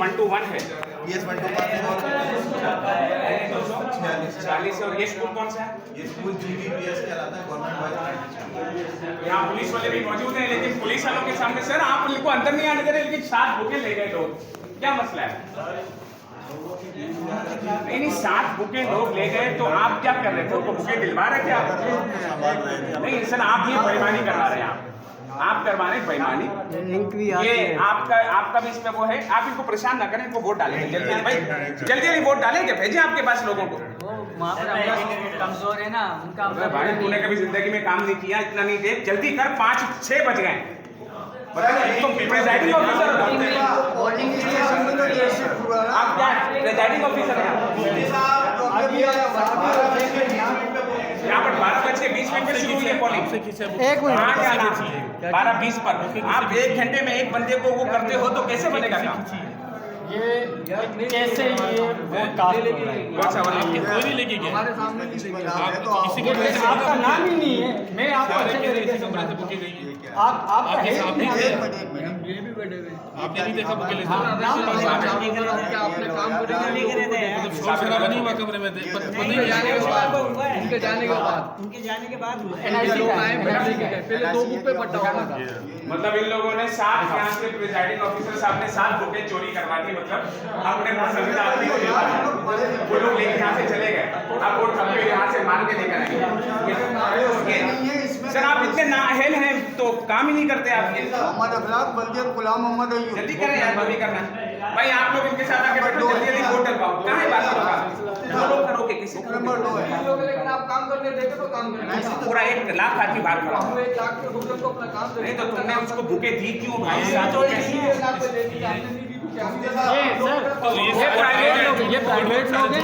121 है, PS 121 और 46 और ये स्कूल कौन सा है? ये स्कूल GBPS कहलाता है, गवर्नमेंट बॉयज। यहाँ पुलिस वाले भी मौजूद हैं, लेकिन पुलिस वालों के सामने सर आप उनको अंदर नहीं आने दे रहे, लेकिन 7 बुके ले गए लोग, क्या मसला है? नहीं 7 बुके लोग ले गए तो आप क्या कर रहे थे? उनको बुके दिलवा रहे थे आप? नहीं सर, आप ये बेईमानी करवा रहे हैं, आप करवा रहे हैं बेईमानी। ये आपका भी इसमें वो है, आप इनको परेशान ना करें, इनको वोट डालेंगे जल्दी भाई, जल्दी वोट डालेंगे, भेजे आपके पास लोगों को। कमजोर है ना उनका। भाई तूने कभी जिंदगी में काम नहीं किया, इतना नहीं दे, जल्दी कर, 5-6 बज गए। प्रेजाइडिंग ऑफिसर आप क्या प्रेजाइडिंग ऑफिसर हैं? यहाँ पर 12:20 पे शुरू हुई है पोलिंग। 1 मिनट 12:20 पर आप 1 घंटे में एक बंदे को वो करते हो तो कैसे बनेगा काम? ये कैसे ये वोट कास्ट हो रहा है? अच्छा वाला कोई नहीं लेके गया हमारे सामने नहीं लेके गया। किसी को आपका नाम ही नहीं है, मैं आपको अच्छे तरीके से कमरे से बुके गई है। आपका आपके है सामने ही थे। नहीं। ये भी बड़े हुए आपने नहीं देखा बुके लेते आपने काम शोर शराबा नहीं हुआ कमरे में उनके जाने के बाद पहले 2 बुक पे पट्टा हुआ था। मतलब इन लोगों ने 7 यहाँ से प्रिजाइडिंग ऑफिसर साहब ने 7 बुकें चोरी करवा दी, मतलब अपने पसंदीदा आदमी को दिलवा दिया। वो लोग लेके यहाँ से चले गए, अब वो ठप्पे यहाँ से मार के लेकर आएंगे। सर आप इतने नाअहल हैं तो काम ही नहीं करते आपके। मोहम्मद अखलाक बल्कि गुलाम मोहम्मद अय्यूब। जल्दी करें यार, जल्दी करना भाई, आप लोग इनके साथ आके बैठो, जल्दी जल्दी वोट डलवाओ। कहाँ है बाकी लोग? लोग करोगे किसी नंबर 2 है। लेकिन आप काम करने देते तो काम करना पूरा 1 लाख आदमी बाहर खड़ा हो। 1 लाख के रुपए को अपना काम नहीं तो तुमने उसको बुके दी क्यों भाई? ये प्राइवेट लोग हैं।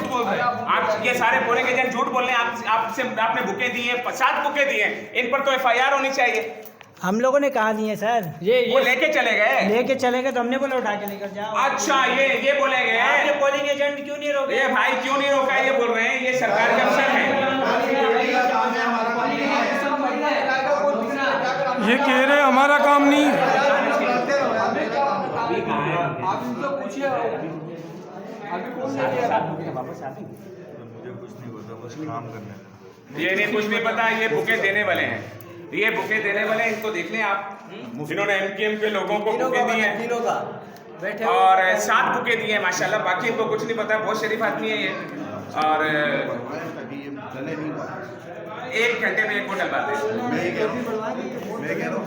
आप ये सारे बोलेंगे जन झूठ बोल रहे हैं, आपसे आपने बुके दी है, 7 बुके दिए, इन पर तो FIR होनी चाहिए। हम लोगों ने कहा नहीं है सर, वो लेके चले गए, लेके चले गए तो हमने बोला उठा के लेकर जाओ। अच्छा ये बोलेंगे आपने पोलिंग एजेंट क्यों नहीं रोके? ये भाई क्यों नहीं रोका, ये बोल रहे हैं ये सरकार के अफसर हैं। ये कह रहे हमारा काम नहीं। आप इनसे पूछिए अभी कौन लेके आ रहा है? वापस आ गए। मुझे कुछ नहीं पता, बस काम करने का। ये नहीं कुछ नहीं पता, ये बुके देने वाले हैं, ये बुके देने वाले हैं, इनको देख लें आप, जिन्होंने MKM के लोगों को बुके दिए हैं और 7 बुके दिए हैं माशाल्लाह, बाकी इनको कुछ नहीं पता, बहुत शरीफ आदमी है ये। और 1 घंटे में 1 वोट डलवाते हैं। मैं कह रहा हूँ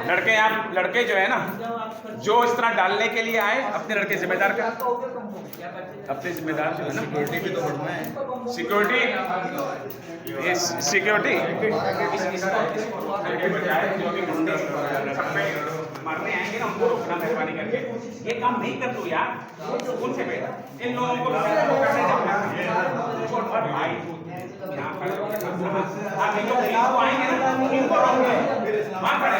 लड़के आप लड़के जो है ना, जो इस तरह डालने के लिए आए, अपने लड़के जिम्मेदार का, अपने जिम्मेदार जो है ना, सिक्योरिटी भी तो बढ़ना है। सिक्योरिटी सिक्योरिटी मारने आएंगे ना, उनको रोकना मेहरबानी करके, ये काम नहीं कर तू यार, उनसे बेटा इन लोगों को भाई यहाँ पर आप इनको आएंगे ना, इनको रोकेंगे वहाँ खड़े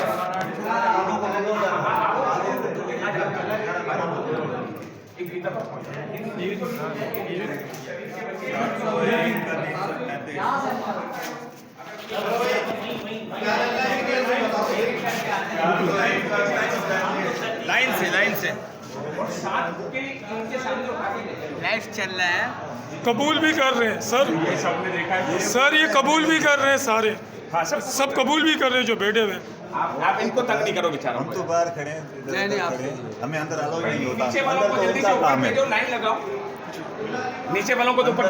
लाइन से और 7 बुके इनके सामने उठा के देते हैं। लाइव चल रहा है। कबूल भी कर रहे हैं सर, ये सबने देखा है सर ये कबूल भी कर रहे हैं सारे, हाँ सब कबूल भी कर रहे हैं जो बैठे हुए। आप इनको तंग नहीं करो बेचारों हम को। तो बाहर खड़े हैं, नहीं, आप खड़े हैं। हमें अंदर अलाउ नहीं होता, नीचे वालों अंदर को तो जल्दी से उनका ऊपर काम है। भेजो, लाइन लगाओ, नीचे वालों को तो ऊपर